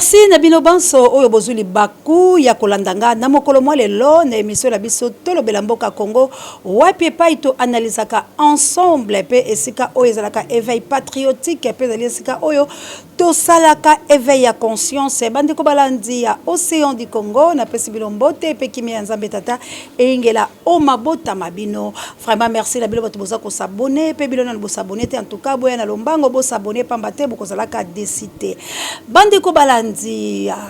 Merci Nabino Banso oyo bozuli baku ya kolandanga na mokolo mwa lelo na émission la biso tolo belamboka Congo wapi epai to analysaka ensemble pe esika oyo ezalaka éveil patriotique pe ezali esika oyo to salaka éveil ya conscience bande ko balandi ya océan du Congo na pesi bilombote pe kimi ya Nzambe tata engela o mabota mabino vraiment merci la bilo bato boza ko s'abonner pe bilo na bo s'abonner te en tout cas boya na lombango bo s'abonner pambate bo ko salaka décider bande ko balandi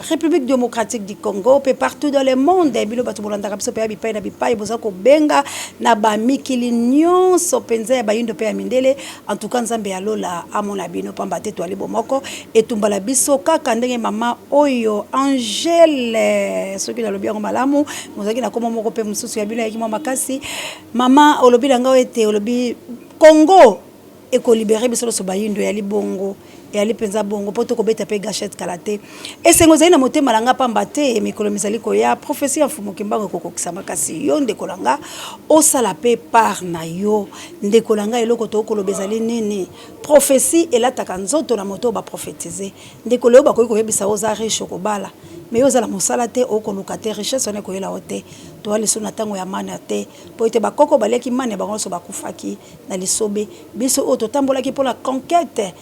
République démocratique du Congo pe partout dans le monde bilo bato bolanda kapso pe bipai na bipai boza ko benga na ba mikili nyonso penza ya bayindo pe ya mindele en tout cas Nzambe alola amona bino pambate to ali bomoko etumbala biso kaka ndenge mama oyo Angèle soki na lobi yango malamu mozaki na komo moko pe mususu ya bino yaki mwa makasi mama olobi langa ete olobi Congo eko libérer biso so bayindo ya libongo et ali penza bongo poto ko beta pe gâchette kalate esengo zaina motema langa pamba te mikolo misali ko ya prophétie mfumo kimbango ko kokisama kasi yo ndeko langa osala pe par na yo ndeko langa eloko to ko lobezali nini prophétie elataka nzoto na moto ba prophétiser ndeko leo ba ko yebisa oza riche ko bala mais ozala mosala te okoluka te richesse one ko yela ote to ali sona tango ya mana te po ete bakoko baleki mane bango so bakufaki na lisobe biso o to tambolaki pour la conquête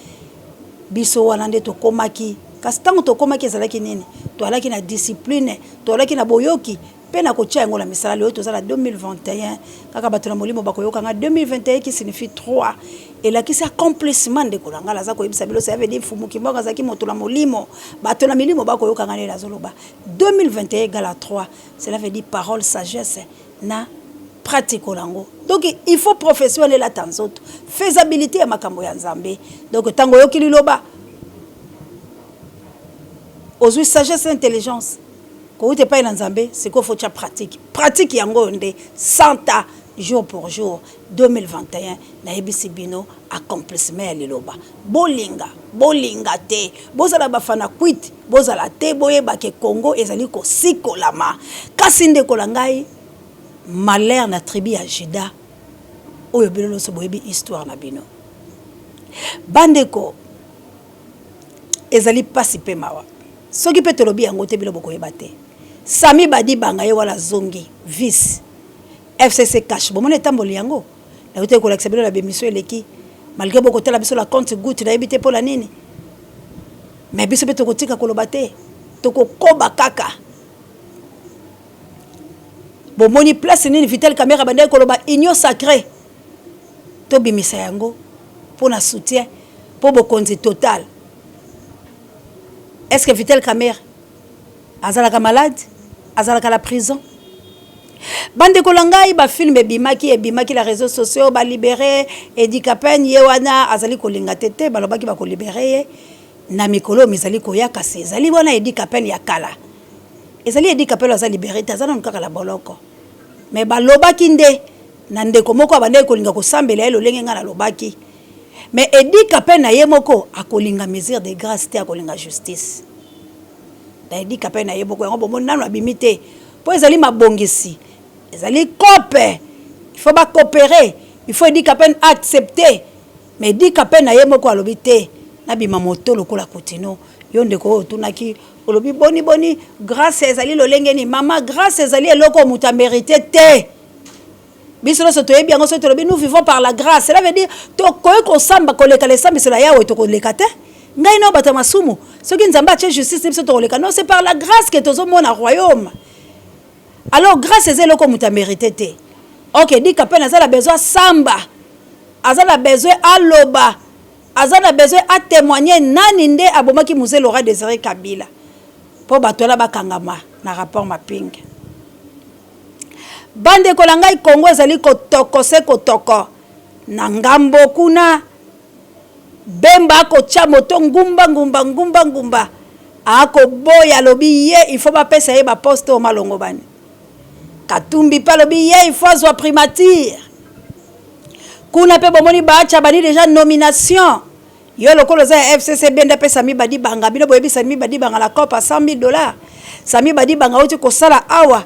biso wana nde to komaki kasi tango to komaki ezalaki nini to alaki na discipline to alaki na boyoki pe na kotia yango la misala leo to zala 2021 kaka bato na molimo bakoyoka nga 2021 qui signifie 3 et là qui c'est accomplissement de kolanga la za ko yebisa bilo ça veut dire fumu kimboka zaki moto la molimo bato na milimo bakoyoka nga la zoloba 2021 égale à 3 cela veut dire parole sagesse na pratique olango donc il faut professionnel la tanzoto faisabilité ya makambo ya Nzambe donc tango yoki liloba ozui sagesse intelligence ko ute pa na Nzambe c'est qu'il faut cha pratique yango nde 100 jour pour jour 2021 na ebisi bino accomplissement ya liloba bolinga te bozala bafana kwit bozala te boyeba ke Congo ezali ko sikolama kasi ndeko la ngai malheur na tribu ya Juda oyo bilolo so boyebi histoire na bino bandeko ezali pasi pe mawa soki pe tolobi yango te bilo bokoyeba te Sami Badi Banga ye wala zongi vice FCC cash bomone tamboli yango na uté ko la xebelo la bémission eleki malgré boko tela biso la compte goutte na ebité pour la nini mais biso pe to kotika koloba te to ko koba kaka bomoni place nini vitel caméra bande koloba union sacrée to bimisa yango pour na soutien pour bokonzi total. Est-ce que vitel caméra azalaka malade azalaka la prison bande kolangai ba film bimaki la réseaux sociaux ba libérer Edi Kapen yewana azali kolinga tete balobaki ba ko libérer na mikolo mizali koyaka sezali bona Edi Kapen ya kala ezali Edi Kapen azali libérer tazana nkaka la boloko mais balobaki nde na ndeko moko abande kolinga ko sambela elo lenge ngana lobaki mais Edi Kapen na ye moko akolinga mesure de grâce te akolinga justice Edi Kapen na ye moko yango bomoni nanu abimite po ezali mabongisi ezali cope il faut pas coopérer il faut Edi Kapen accepter mais Edi Kapen na ye moko alobi te na bima moto lokola kotino yo ndeko tunaki olobi boni grâce ezali lolenge ni mama grâce ezali eloko muta mérité te biso so to yebi yango so to lobi nous vivons par la grâce cela veut dire to koyo ko samba ko leka le samba cela yawe to ko leka te ngai no bata masumu soki Nzamba tche justice biso to leka non c'est par la grâce que tozo mona royaume alors grâce ezali eloko muta mérité te OK Edi Kapen azala besoin samba azala besoin aloba azala besoin à témoigner nani nde abomaki musée Laurent Désiré Kabila po batola bakangama na rapport maping bande kolangai Congo ezali kotoko na ngambo kuna bemba ko cha moto ngumba ako boya lobi ye il faut pas pesa ye ba poste au malongo bani Katumbi pa lobi ye il faut azwa primature kuna pe bomoni baacha bani déjà nomination yo lokolo za FCC benda pe Sami Badi Banga bino boyebi Sami Badi Banga la cope à $100,000 Sami Badi Banga oti ko sala awa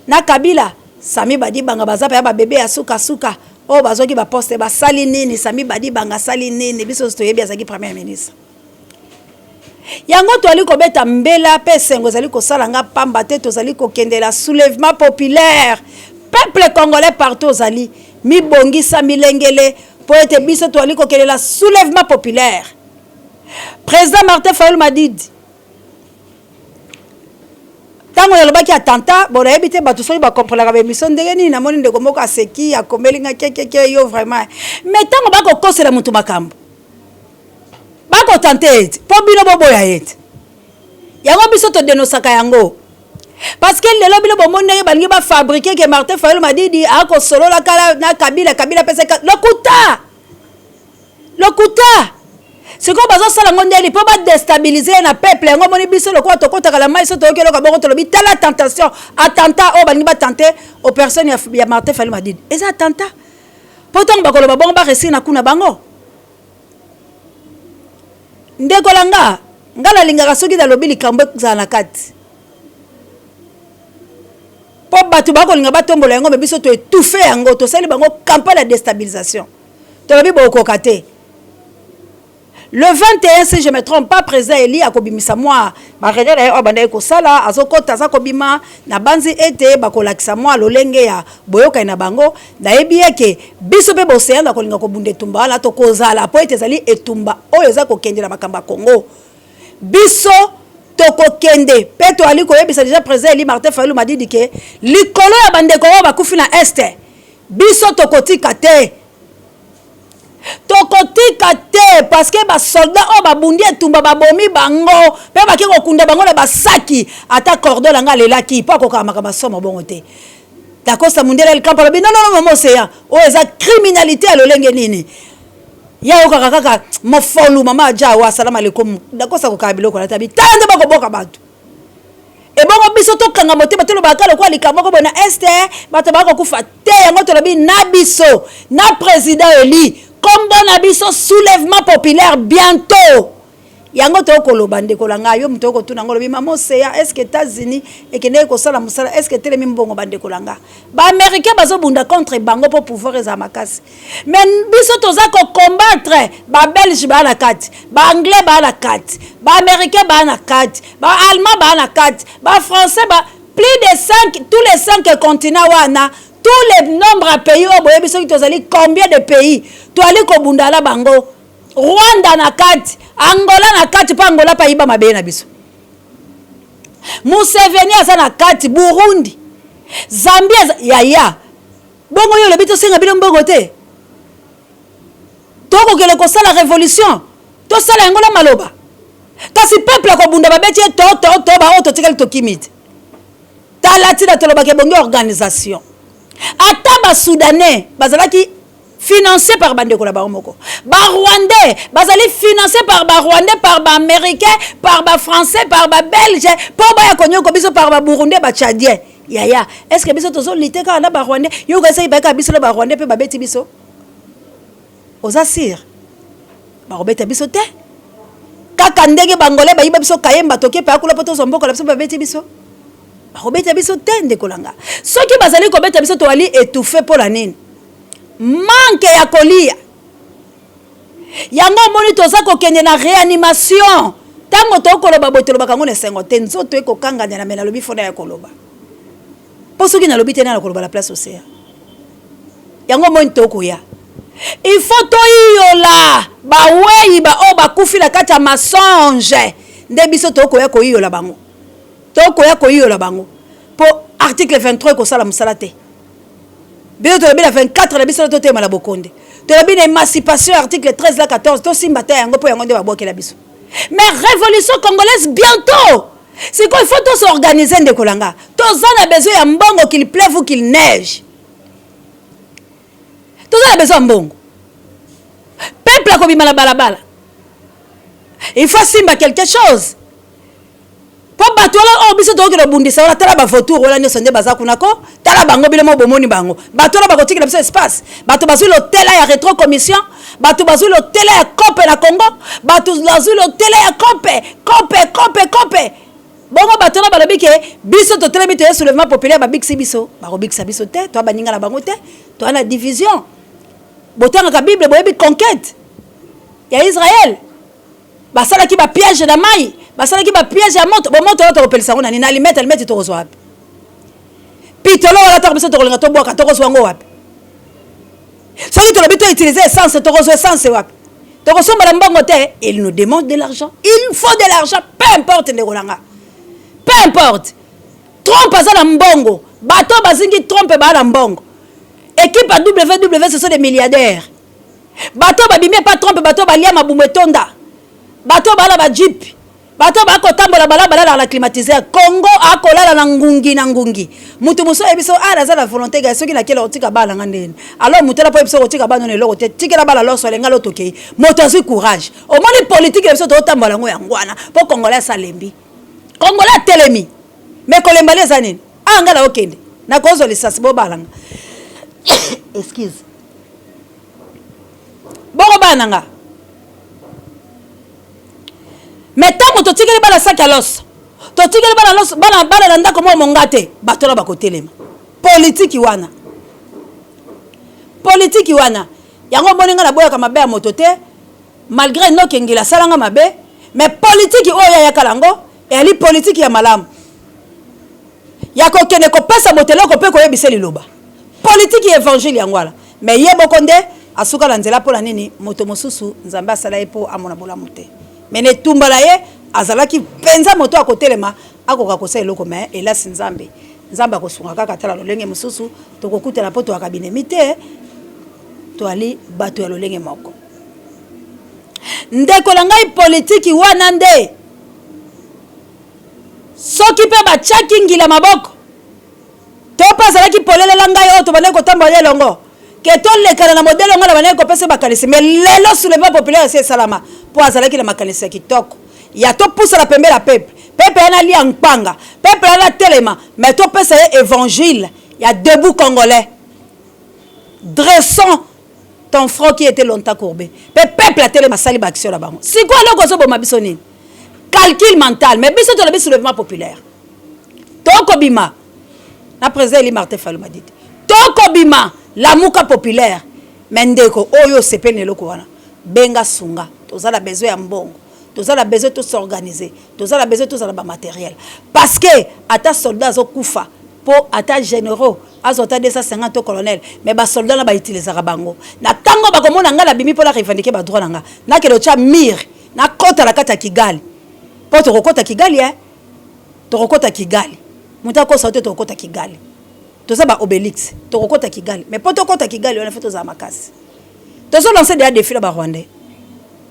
na Kabila Sami Badi Banga baza pa ba bébé ya suka o bazoki ba poste ba sali nini Sami Badi Banga sali nini biso to yebi azaki premier ministre Yango to ali ko beta mbela pe sengo zali ko salanga pamba te to zali ko kendela soulèvement populaire. Peuple congolais partout zali mi bongisa milengele pour être biso to ali ko kendela soulèvement populaire. Président Martin Fayulu Madidi tango yalobaki attentat bon habité bato soki ba comprendre ba mission ndenge nini na moni ndeko moko aseki akomelinga keke yo vraiment mais tango bako kosela mutu makambo bako tenter po bino boboya yete yango biso to denosaka yango parce que lelo bino bomoni ndenge balingi ba fabriquer que Martin Fayulu Madidi ako solo la kala na Kabila pesa le kuta c'est comme bazo sala ngondeli po ba déstabiliser na peuple yango moni biso lokwa to kota kala mai so to kelo ka bongo to lobi tala tentation attentat o balingi ba tenter aux personnes ya Martin Fayulu Madidi eza attentat pourtant ba koloba bongo ba resi na kuna bango ndeko langa ngala lingaka soki da lobi likambo za na kati po batu ba ko linga ba tombola yango me biso to étouffer yango to sali bango campagne de déstabilisation to lobi boko kate. Le 21, si je ne me trompe pas, président Eli a kobimisa moi. Ma réunion est obandé ko sala, azokota za kobima na banzi ete bakolakisa moi lolenge ya boyoka na bango. Na ebieke biso pe boseya na kolinga ko bunde tumba la to kozala po ete zali etumba oyo za ko kendela makamba Congo. Biso toko kende peto ali ko yebisa déjà président Eli Martin Fayulu Madidi ke likolo ya bande ko bakufi na este. Biso toko tika te. Tokotika te parce que ba soldat o ba bundi etumba ba bomi bango pe ba ki ko kunda bango na ba saki ata cordon langa lelaki pa ko kama kama somo bongo te ta kosa mundial el camp non moseya o eza criminalité a lolenge nini ya o kaka mo folu mama jawa salam alaikum da kosa ko kabilo ko tabi tande ba ko boka batu e bongo biso to kanga motema telo ba kala ko likambo ko bona este bato ba ko kufa te yango to lobi na biso na président Eli comme bon abisso soulèvement populaire bientôt. Yango to koloba ndeko langa yo mutoko tuna ngolo bima moseya est-ce que États-Unis et que ndeko sala musala est-ce que tele mimbongo bandeko langa ba américain bazo bunda contre bango pour pouvoir za makasi mais biso toza ko combattre ba belge ba na kati ba anglais ba na kati ba américain ba na kati ba allemand ba na kati ba français ba plus de 5 tous les 5 continents wana tous les nombres de pays au boye biso tozali combien de pays to ali ko bundala bango Rwanda na kati Angola na kati pa Angola pa iba mabe na biso Museveni aza na kati Burundi Zambia ya bongo yo le bito singa bino mbongo te toko kele ko sala révolution to sala ngola maloba kasi peuple ko bunda babeti to ba auto tikali to kimite talatina to lobake bongo organisation ata ba soudanais bazalaki financé par bande ko la baromoko ba rwandais bazali financé par ba rwandais par ba américain par ba français par ba belge pour ba ya konyo ko biso par ba burundais ba tchadien ya est-ce que biso tozo liteka na ba rwandais yo ka sai ba ka biso ba rwandais pe ba beti biso osasir ba robeta biso te kaka ndenge bangolais ba yiba biso kayemba toke pe akula poto zomboka la biso ba beti biso ba robeta biso te ndekolanga soki bazali ko beta biso to ali étouffé pour la nini manque ya kolia yango moni toza ko kende na réanimation tango to koloba botelo bakango ne sengo te nzoto eko kanga na mena lobi fona ya koloba posoki na lobi te na koloba la place océan yango moni to koya il faut to yola ba weyi ba o ba kufi la kata mensonge nde biso to koya ko yola bango to koya ko yola bango po article 23 ko sala musalate bien to la 24 la biso to tema la bokonde to la bien émancipation article 13 la 14 to simbata yango po yango nde baboke la biso mais révolution congolaise bientôt c'est quoi il faut tous s'organiser de kolanga tous on a besoin ya mbongo qu'il pleuve ou qu'il neige tous on a besoin mbongo peuple ko bimala balabala il faut simba quelque chose po bato la o biso to ke bundisa wala tala ba photo wala nyo sonde baza kunako tala bango bilemo bomoni bango bato la bakotiki na biso espace bato bazui l'hôtel ya rétro commission bato bazui l'hôtel ya cope na Congo bato bazui l'hôtel ya cope bongo bato la balobi ke biso to tele bito ya soulèvement populaire ba biksi biso ba robikisa biso te to baninga na bango te to na division botanga ka bible boyebi conquête ya Israël basala ki ba piège na mai basala ki ba piège ya moto bo moto to kopelisa ngona ni na alimete to kozwa wapi pitolo wala to biso to kolinga to boka to kozwa ngo wapi soki to lobi to utiliser essence to kozwa essence wapi to kosomba mbongo te il nous demande de l'argent il faut de l'argent peu importe ndengolanga peu importe trompe azala mbongo bato bazingi trompe ba la mbongo équipe à WW ce sont des milliardaires bato babimé pas trompe bato balia mabumwe tonda bato bala ba jeep bato bako tambola bala la climatiseur Congo akolala na ngungi mutu muso ebiso ala za la volonté ga soki na kela otika bala ngandeni alors mutela po ebiso otika bana ne loko te tikela bala loso lenga lotokei moto azu courage au monde politique ebiso to tambola ngo yangwana po congolais salembi congolais telemi mais kolemba les années anga la okende na kozo lisasi bo balanga excuse boko bananga mais tant que tu tikeli bala sac à l'os to tikeli bala los bala na ndako mo mongate bato la bakotelema politique wana yango boninga na boya kama ba moto te malgré no kengila salanga mabe mais politique oya ya kalango et ali politique ya malamu ya ko kene ko pesa motelo ko pe ko yebise liloba politique évangile yangwala mais yebo konde asuka la nzela pola nini moto mosusu nzamba asala epo amona bolamu te mene tumbala ye azalaki penza moto akotelema akoka kosa eloko me elasi nzambe akosunga kaka tala lolenge mususu tokokutela poto akabinemi te to ali bato ya lolenge moko ndeko la ngai politiki wana nde soki pe bachaki ngila maboko to pa azalaki polelela ngai oyo tobandeki kotambola elongo ke tolekana na modele ngo na bandeki kopesa bakanisi mais lelo soulèvement populaire esi esalama po azalaki na makanisi ya kitoko ya topusala pembe la peuple yana lia nkpanga peuple yana telema mais topesa ye évangile ya debout congolais dressons ton front qui était longtemps courbé peuple a telema sali ba action la bango sikoyo eloko ozoboma biso nini calcul mental mais biso tolobi soulèvement populaire tokobima na président Eli Martin Fayulu m'a dit tokobima la muka populaire mais ndeko oyo sepeli eloko wana benga sunga tozala besoin ya mbongo tozala besoin de s'organiser tozala besoin tozala ba matériel parce que ata soldat azokufa po ata généraux azota 250 colonel mais ba soldat na ba utiliser bango na tango ba komona ngala bimi po la revendiquer ba droit nanga na kelo cha mir na kota la kata Kigali po to kokota Kigali to kokota Kigali muta ko sauter to kokota Kigali toza ba Obélix to kokota Kigali mais po to kokota Kigali on a fait toza makasi tozo lancer des défis ba Rwandais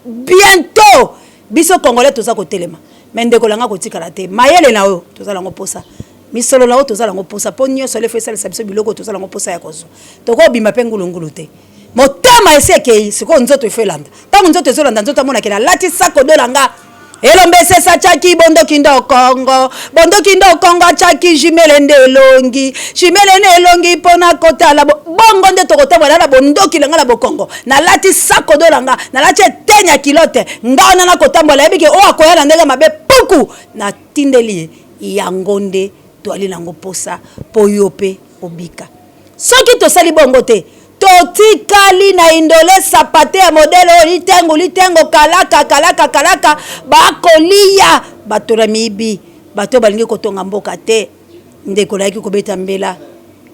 bientôt biso congolais toza ko telema mais ndeko langa ko tikala te mayele na oyo toza lango posa misolo na oyo toza lango posa po nyonso le fesa biso biloko toza lango posa ya kozo toko bima pe ngulungulu te motema eseke siko nzoto efelanda tango nzoto ezolanda nzoto amona kena lati sako dolanga elombese sa chaki bondo kindo kongo chaki jimelende elongi pona kotala bongo nde tokotabwana na bondoki langa na bokongo na lati sako dolanga na lati tenya kilote ngana na kotambola yebike o akoyala ndenge mabe puku na tindeli yango nde toali nango posa po yo pe obika soki tosali bongo te totikali na indole sapate ya modele litengo kalaka bakolia bato na mibi bato balingi kotonga mboka te ndeko laiki kobeta mbela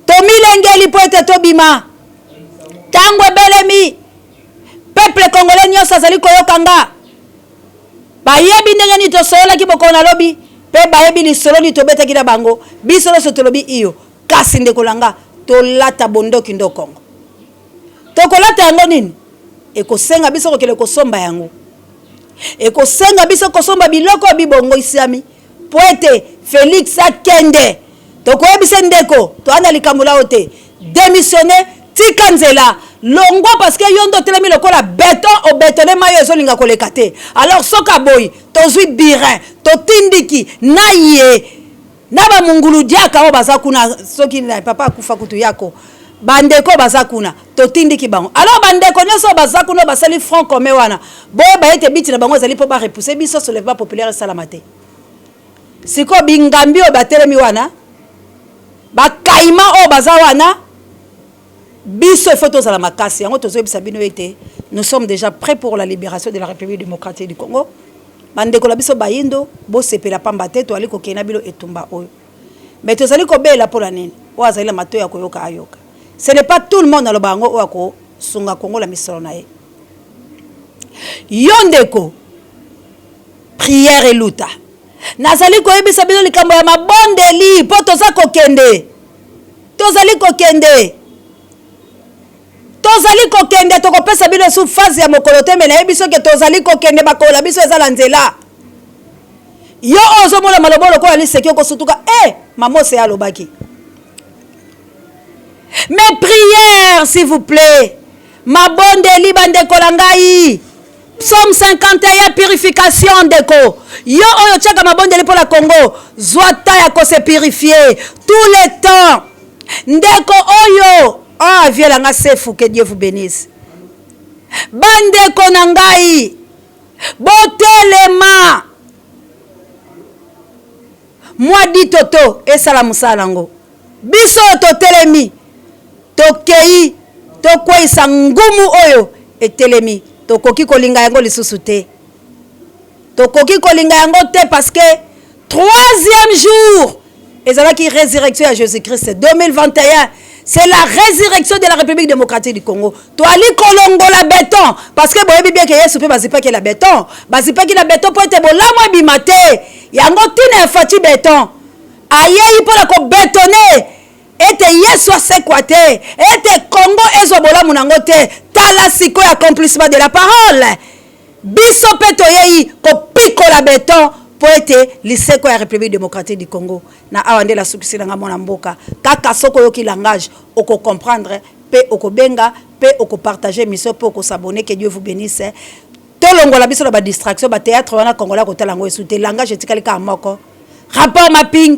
tomilengeli po ete tobima tango ebelemi peuple congolais nyonso azali koyokanga bayebi ndenge nini tosololaki bokono na lobi mpe bayebi lisolo nini tobetaki na bango biso nyonso tolobi iyo kasi ndeko langa tolata bondoki ndo kongo tokolata yango nini ekosenga biso kokele kosomba yango ekosenga biso kosomba biloko bibongo isiami po ete Félix akende tokoyebisa ndeko toanda likambo lao te démissionner tika nzela longwa parce que yondo telemi lokola béton obétonné mayo ezolinga koleka te alors soka boy tozwi birin totindiki naye na ba mungulu diaka o baza kuna soki na papa akufa kutu yako bandeko baza kuna totindiki bango alors bandeko nyonso baza kuna basali front commun wana boye baete biti na bango ezali po ba repousser biso soulèvement populaire salamate siko bingambi o batelemi wana bakaima o baza wana biso photos à la makasi yango tozo bisabino ete nous sommes déjà prêts pour la libération de la République démocratique du Congo bandeko la biso bayindo bo sepela pamba te to ali ko kena bilo etumba oyo mais to zali ko bela pola nini o azali la mato ya koyoka ayoka ce n'est pas tout le monde alo bango o ko sunga Kongo la misolo na ye yondeko prière et luta nazali ko yebisa bino likambo ya mabondeli po toza kokende tozali kokende tokopesa bino sous phase ya mokolo te mena yebiso ke tozali kokende bakola biso ezala nzela yo ozo mona malobolo ko ali seki ko sutuka mamose alobaki mes prières s'il vous plaît mabondeli bande kolangai Psaume 51 purification ndeko yo oyo tchaka mabondeli pour la Congo zwata ya ko se purifier tous les temps ndeko oyo viens nga sefu, que Dieu vous bénisse. Bande konangai, botelema. Moi dit toto, et salamusalango. Biso totelemi, tokei, tokoi sangumu oyo, et telemi. Tokoki kolinga yango lisusu te. Tokoki kolinga yango te parce que 3e jour, et ça qui résurrection à Jésus-Christ 2021. C'est la résurrection de la République démocratique du Congo. Tu as dit Kolongo la béton. Parce que bon, bien que Yesu peut pas qu'il la béton. Basi pas qu'il la béton pour être bon là moi bimate. Yango tine fati béton. Aye pour la ko bétonner. Et Yesu c'est quoi te? Et Congo ezo bola munango te. Tala siko accomplissement de la parole. Biso peto yei ko piko la béton. Pour être lycée quoi la République démocratique du Congo na awande la succès nga mona mboka kaka soko yoki langage oko comprendre pe oko benga pe oko partager mission pe oko s'abonner que Dieu vous bénisse tolongo la biso ba distraction ba théâtre wana congolais ko talango esouté langage etikali ka moko rapport mapping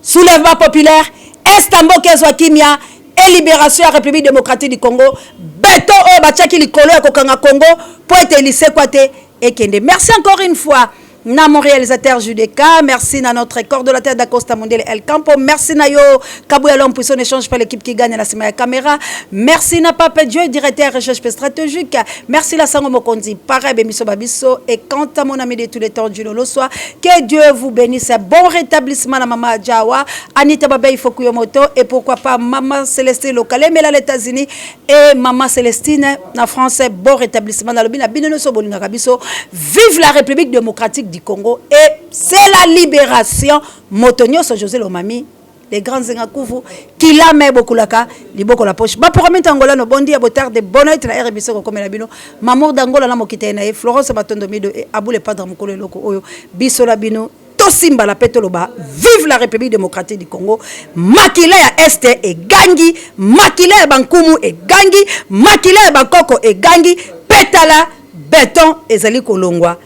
soulèvement populaire estambo kezwa kimia et libération à la République démocratique du Congo beto o ba tchaki likolo ko kanga Congo pour être lycée quoi te et kende merci encore une fois na mon réalisateur Judeka, merci na notre coordonnateur d'Acosta Mondial El Campo, merci na yo Kabouya l'homme puissant échange par l'équipe qui gagne la semaine caméra, merci na Papa Dieu directeur recherche stratégique, merci la Sango Mokondi, pareil Bemiso Babiso et quant à mon ami de tous les temps du Lolo soit que Dieu vous bénisse, bon rétablissement à Maman Djawa, Anita Babay Fokuyomoto et pourquoi pas Maman Célestine locale mais là les États-Unis et Maman Célestine na France, bon rétablissement dans le bin Binono Sobolina Kabiso, vive la République démocratique du Congo et c'est la libération Motonio so José Lomami les grands zengakuvu qui la met beaucoup la ka liboko la poche ba pour mettre Angola no bondi à botar de bonheur na RBC comme la bino mamour d'Angola na mokite na Florence Batondomido et Abou le padre mokolo loko oyo biso la bino to simba la petoloba vive la République démocratique du Congo makila ya este et gangi makila ya bankumu et gangi makila ya bakoko et gangi petala béton ezali kolongwa.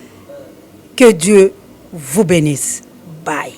Que Dieu vous bénisse. Bye.